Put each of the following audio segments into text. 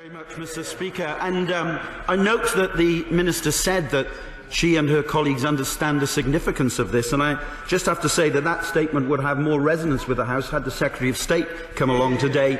Very much, Mr. Speaker. And I note that the Minister said that she and her colleagues understand the significance of this, and I just have to say that that statement would have more resonance with the House had the Secretary of State come along today,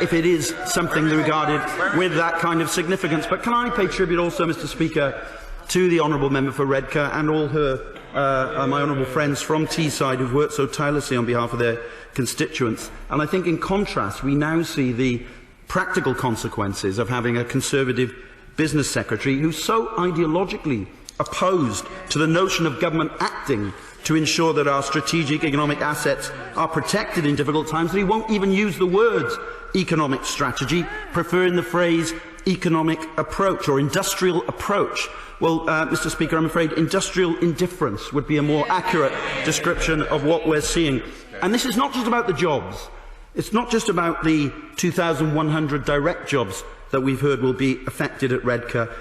if it is something regarded with that kind of significance. But can I pay tribute also, Mr. Speaker, to the honourable member for Redcar and all her my honourable friends from Teesside who've worked so tirelessly on behalf of their constituents. And I think in contrast we now see the practical consequences of having a Conservative business secretary who's so ideologically opposed to the notion of government acting to ensure that our strategic economic assets are protected in difficult times that he won't even use the words economic strategy, preferring the phrase economic approach or industrial approach. Well, Mr. Speaker, I'm afraid industrial indifference would be a more accurate description of what we're seeing. And this is not just about the jobs. It's not just about the 2,100 direct jobs that we've heard will be affected at Redcar.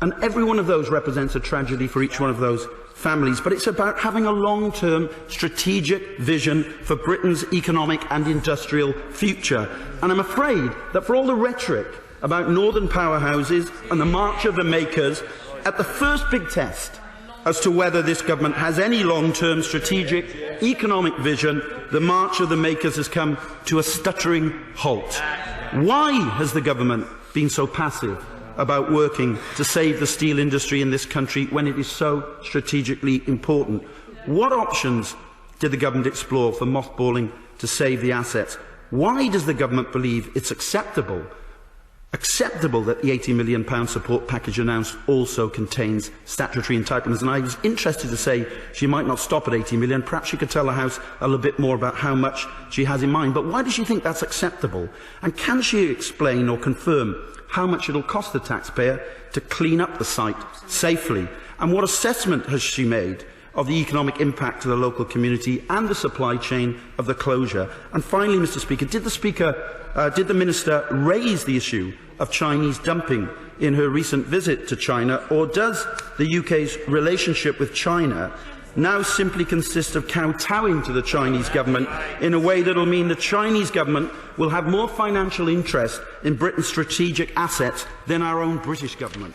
And every one of those represents a tragedy for each one of those families. But it's about having a long-term strategic vision for Britain's economic and industrial future. And I'm afraid that for all the rhetoric about northern powerhouses and the march of the makers, at the first big test as to whether this government has any long-term strategic economic vision, the march of the makers has come to a stuttering halt. Why has the government been so passive about working to save the steel industry in this country when it is so strategically important? What options did the government explore for mothballing to save the assets? Why does the government believe it's acceptable that the £80 million support package announced also contains statutory entitlements? And I was interested to say she might not stop at £80 million. Perhaps she could tell the House a little bit more about how much she has in mind. But why does she think that's acceptable? And can she explain or confirm how much it will cost the taxpayer to clean up the site safely? And what assessment has she made of the economic impact to the local community and the supply chain of the closure? And finally, Mr. Speaker, did the Minister raise the issue of Chinese dumping in her recent visit to China, or does the UK's relationship with China now simply consist of kowtowing to the Chinese government in a way that will mean the Chinese government will have more financial interest in Britain's strategic assets than our own British government?